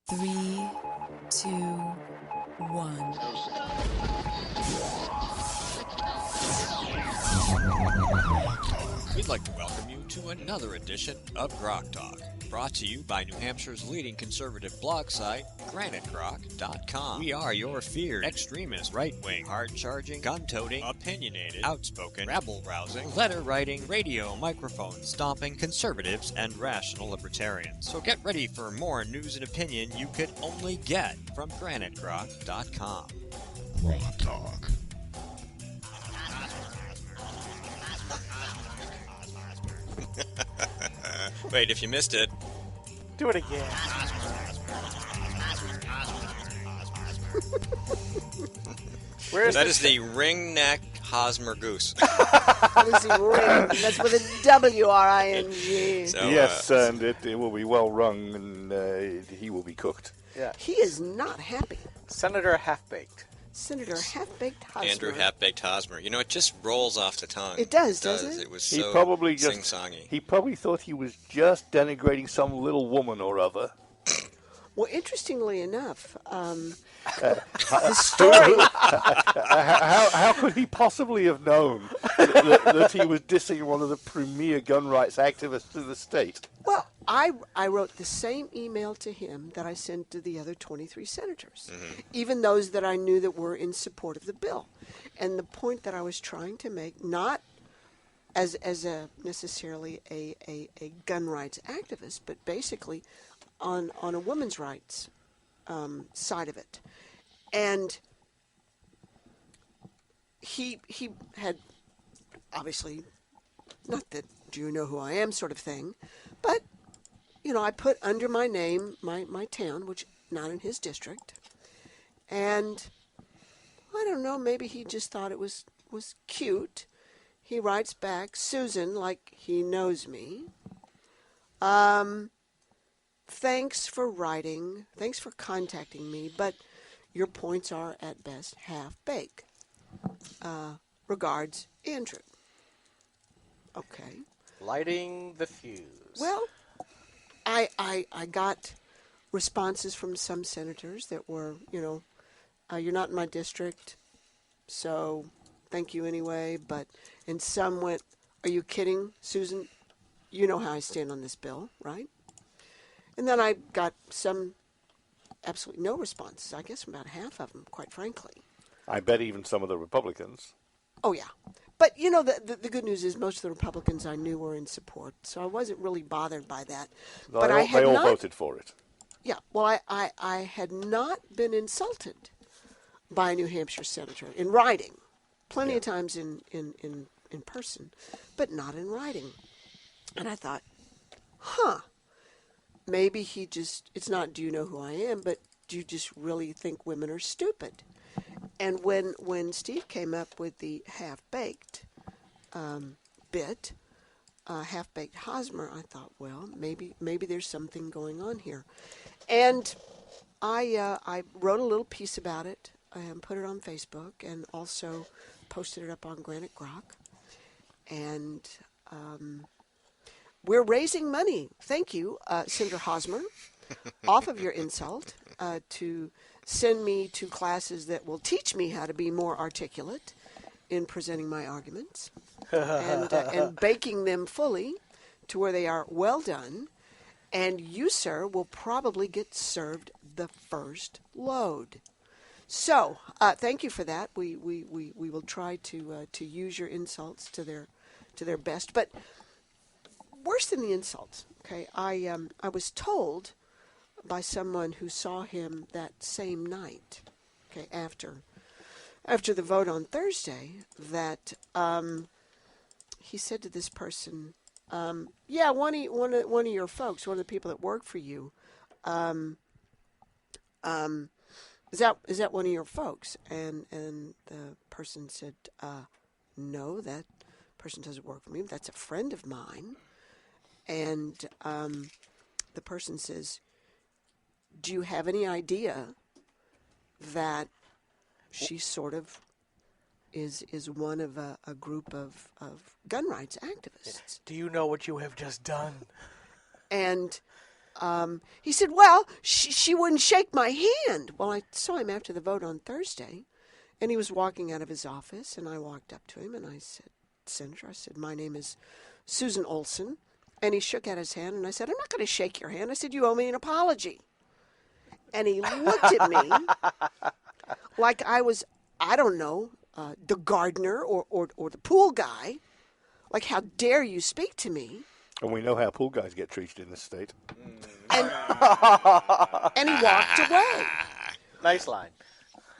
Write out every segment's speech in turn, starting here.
Three, two, one. We'd like to welcome you to another edition of Grok Talk, brought to you by New Hampshire's leading conservative blog site, GraniteGrok.com. We are your feared extremist, right-wing, hard-charging, gun-toting, opinionated, outspoken, rabble-rousing, letter-writing, radio microphone stomping conservatives and rational libertarians. So get ready for more news and opinion you could only get from GraniteGrok.com. Grok Talk. Wait, if you missed it, do it again. That is the ring-neck Hosmer goose. That is the ring. That's with a W-R-I-N-G. So, Yes, and it will be well rung, and he will be cooked. Yeah. He is not happy. Senator Half-Baked. Senator Half-Baked Hosmer. Andrew Half-Baked Hosmer. You know, it just rolls off the tongue. It does, doesn't it? It was He so probably just sing-songy. he probably thought he was just denigrating some little woman or other. Well, interestingly enough, the story... How could he possibly have known that he was dissing one of the premier gun rights activists in the state? Well, I wrote the same email to him that I sent to the other 23 senators, even those that I knew that were in support of the bill. And the point that I was trying to make, not as a necessarily a gun rights activist, but basically on a women's rights side of it. And he had obviously, not that do you know who I am sort of thing, but, you know, I put under my name my town, which not in his district. And I don't know, maybe he just thought it was cute. He writes back, Susan, like he knows me. Thanks for writing. Thanks for contacting me, but your points are at best half-baked. Regards, Andrew. Okay. Lighting the fuse. Well, I got responses from some senators that were, you know, you're not in my district, so thank you anyway. And some went, are you kidding, Susan? You know how I stand on this bill, right? And then I got some absolutely no responses, I guess about half of them, quite frankly. I bet even some of the Republicans. Oh, yeah. But, you know, the good news is most of the Republicans I knew were in support, so I wasn't really bothered by that. But They all voted for it. Yeah, well, I had not been insulted by a New Hampshire senator in writing. Plenty of times in person, but not in writing. And I thought, maybe he just, it's not do you know who I am, but do you just really think women are stupid? And when Steve came up with the half-baked bit, half-baked Hosmer, I thought, well, maybe there's something going on here. And I wrote a little piece about it and put it on Facebook and also posted it up on GraniteGrok. And we're raising money, thank you, Senator Hosmer, off of your insult, to send me to classes that will teach me how to be more articulate in presenting my arguments and baking them fully to where they are well done. And you, sir, will probably get served the first load. So, thank you for that. We will try to use your insults to their best. But worse than the insults, okay? I was told by someone who saw him that same night, okay, after the vote on Thursday, that he said to this person, yeah, one of your folks, one of the people that work for you, is that one of your folks? And the person said, no, that person doesn't work for me. That's a friend of mine. And the person says, do you have any idea that she sort of is one of a group of gun rights activists? Do you know what you have just done? And He said, well, she wouldn't shake my hand. Well, I saw him after the vote on Thursday, and he was walking out of his office, and I walked up to him, and I said, Senator, I said, my name is Susan Olson. And he shook out his hand, and I said, I'm not going to shake your hand. I said, you owe me an apology. And he looked at me like I was, I don't know, the gardener or the pool guy. Like, how dare you speak to me? And we know how pool guys get treated in this state. And he walked away. Nice line.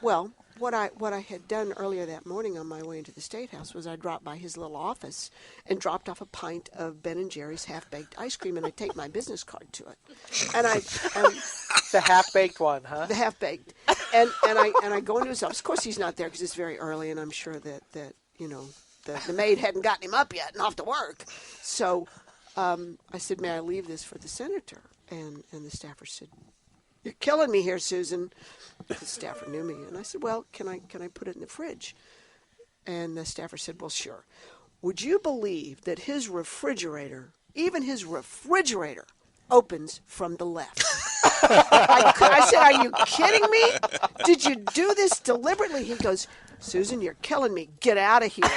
Well, what I had done earlier that morning on my way into the State House was I dropped by his little office and dropped off a pint of Ben & Jerry's half-baked ice cream, and I taped my business card to it. And The half-baked one, huh? the half-baked. And I go into his office. Of course, he's not there because it's very early, and I'm sure that the maid hadn't gotten him up yet and off to work. So I said, may I leave this for the senator? And the staffer said, you're killing me here, Susan. The staffer knew me. And I said, well, can I put it in the fridge? And the staffer said, well, sure. Would you believe that his refrigerator, even his refrigerator, opens from the left? I said, are you kidding me? Did you do this deliberately? He goes, Susan, you're killing me. Get out of here.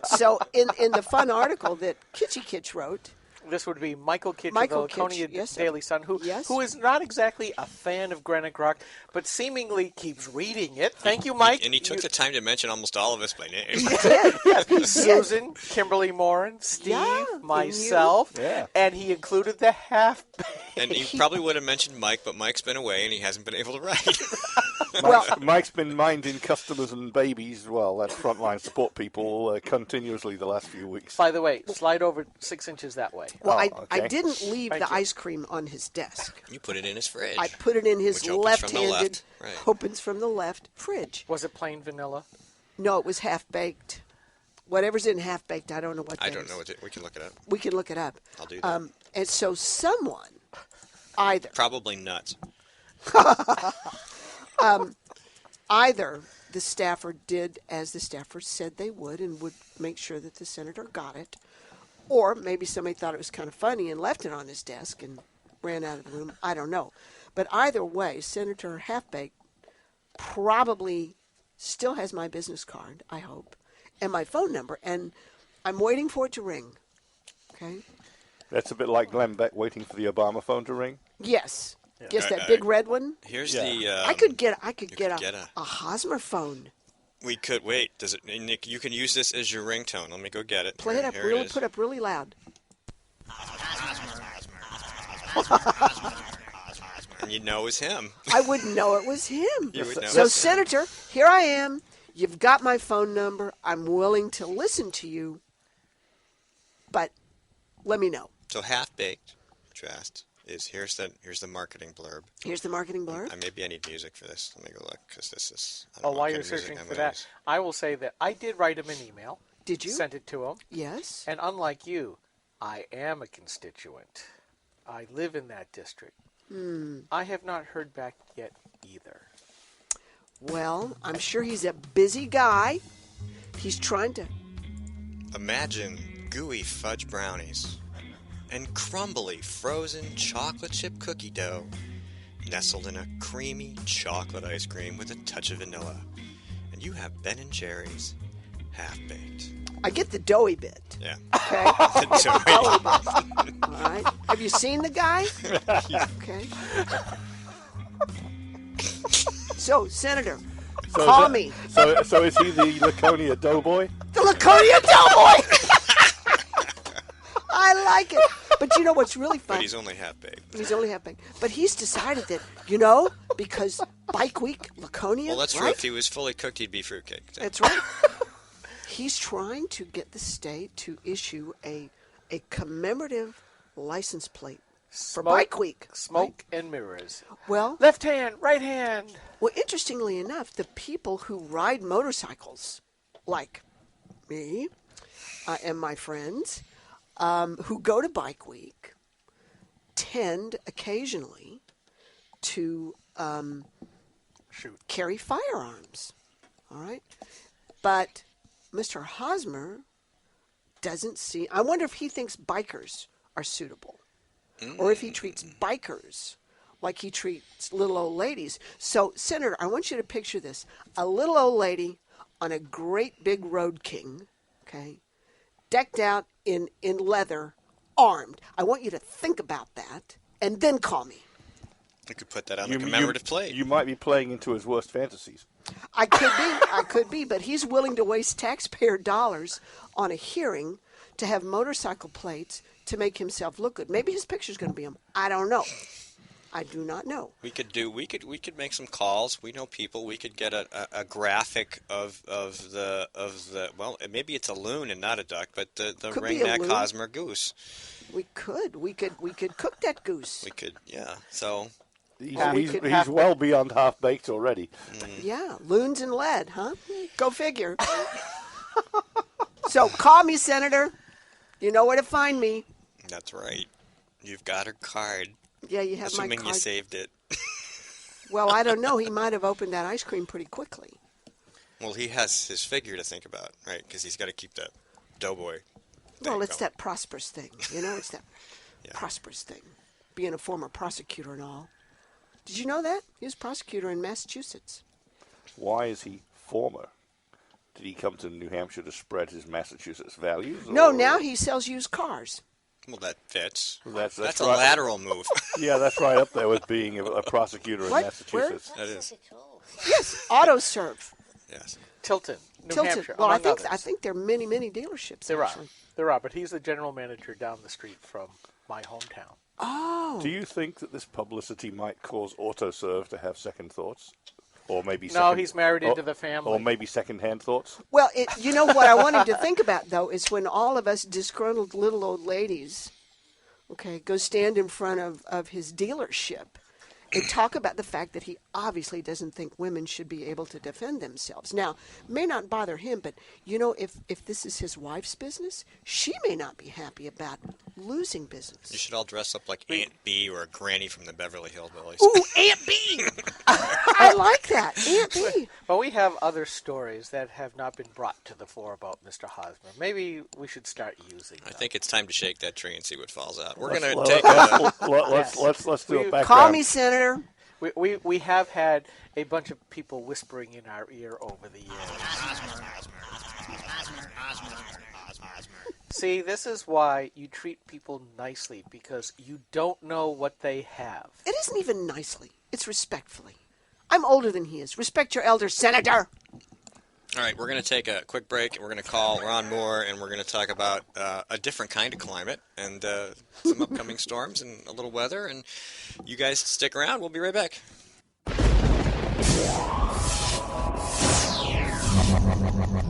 So in the fun article that Kitschy Kitsch wrote, This would be Michael Kitsch Michael of the Laconia Kitsch, yes, Daily Sun, who yes. who is not exactly a fan of GraniteGrok, but seemingly keeps reading it. Thank you, Mike. And he took the time to mention almost all of us by name. he did. Yes, He did. Susan, Kimberly Morin, Steve, Yeah, and myself, you. Yeah. and he included the half. And he probably would have mentioned Mike, but Mike's been away and he hasn't been able to write. Mike's been minding customers and babies, well, that's frontline support people, continuously the last few weeks. By the way, slide over 6 inches that way. Well, I okay. didn't leave Thank the you. ice cream on his desk. You put it in his fridge. I put it in his Which opens from the left-handed, left, right. opens from the left fridge. Was it plain vanilla? No, it was half-baked. Whatever's in half-baked, I don't know what that I don't is. know. We can look it up. We can look it up. I'll do that. And so someone, either Probably nuts. the staffer did as the staffer said they would and would make sure that the senator got it, or maybe somebody thought it was kind of funny and left it on his desk and ran out of the room. I don't know. But either way, Senator Halfbaked probably still has my business card, I hope, and my phone number, and I'm waiting for it to ring. Okay? That's a bit like Glenn Beck waiting for the Obama phone to ring. Yes. Yes, that big red one. Here's Yeah. the. I could get get a Hosmer phone. We could wait. Does it, Nick? You can use this as your ringtone. Let me go get it. Play Here- it up here really, is. put up really loud. And you know it's him. I wouldn't know it was him. You would know So, it's him. Senator, here I am. You've got my phone number. I'm willing to listen to you, but let me know. So half baked, dressed is here's the marketing blurb. Here's the marketing blurb. Maybe I need music for this. Let me go look because this is. I don't Oh, know what while kind you're of music searching I'm for gonna that, use. I will say that I did write him an email. Did you? Sent it to him. Yes. And unlike you, I am a constituent. I live in that district. I have not heard back yet either. Well, I'm sure he's a busy guy. He's trying to. Imagine gooey fudge brownies and crumbly frozen chocolate chip cookie dough nestled in a creamy chocolate ice cream with a touch of vanilla. And you have Ben & Jerry's half-baked. I get the doughy bit. Yeah. Okay. So, Doughy bit. All right. Have you seen the guy? Okay. So, Senator, So call is that- me. So is he the Laconia doughboy? The Laconia Doughboy! I like it. But you know what's really fun? but he's only half-baked. He's only half baked. But he's decided that, because Bike Week, Laconia, Well, that's true. right? If he was fully cooked, he'd be fruitcake. That's right. He's trying to get the state to issue a commemorative license plate for Bike Week. Smoke and mirrors. Well, Left hand, right hand. interestingly enough, the people who ride motorcycles, like me and my friends, who go to Bike Week, tend occasionally to Shoot. carry firearms. All right? But Mr. Hosmer doesn't see. I wonder if he thinks bikers are suitable. or if he treats bikers like he treats little old ladies. So, Senator, I want you to picture this. A little old lady on a great big road king, okay, decked out in leather, armed. I want you to think about that and then call me. You could put that on the commemorative plate. You might be playing into his worst fantasies. I could be, but he's willing to waste taxpayer dollars on a hearing to have motorcycle plates to make himself look good. Maybe his picture's going to be him. I don't know. I do not know. We could make some calls. We know people. We could get a graphic of the well, maybe it's a loon and not a duck, but the Could be a ringneck loon. Hosmer goose. We could cook that goose. We could, yeah. So He's well beyond half baked already. Yeah, loons and lead, huh? Go figure. So call me, Senator. You know where to find me. that's right. You've got her card. Yeah, you have my Assuming card. you saved it. Well, I don't know. He might have opened that ice cream pretty quickly. Well, he has his figure to think about, right? Because he's got to keep that doughboy. Well, it's going. that prosperous thing. You know, it's that prosperous thing. Being a former prosecutor and all. Did you know that? He was prosecutor in Massachusetts. Why is he former? Did he come to New Hampshire to spread his Massachusetts values? No, or- now he sells used cars. Well, that fits. That's That's a right. lateral move. Yeah, that's right up there with being a prosecutor in What? Massachusetts. That is. Yes, AutoServe. Yes. Tilton, New Tilton. Hampshire. Well, I among think others. there are many dealerships. There actually. are, but he's the general manager down the street from my hometown. Oh. Do you think that this publicity might cause AutoServe to have second thoughts? Or maybe No, he's married into the family. Or maybe second-hand thoughts? Well, you know what I wanted to think about, though, is when all of us disgruntled little old ladies, okay, go stand in front of his dealership and talk about the fact that he obviously doesn't think women should be able to defend themselves. Now, may not bother him, but, you know, if this is his wife's business, she may not be happy about losing You business. should all dress up like Aunt B or a granny from the Beverly Hillbillies. Ooh, Aunt B! I like that. Aunt B. But we have other stories that have not been brought to the fore about Mr. Hosmer. Maybe we should start using them. I think it's time to shake that tree and see what falls out. We're Let's- going to take a... Let's do a background. Call me, Senator. We have had a bunch of people whispering in our ear over the years. See, this is why you treat people nicely, because you don't know what they have. It isn't even nicely. It's respectfully. I'm older than he is. Respect your elder, Senator. All right, we're going to take a quick break, and we're going to call Ron Moore, and we're going to talk about a different kind of climate and some upcoming storms and a little weather. And you guys stick around. We'll be right back.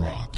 Rock.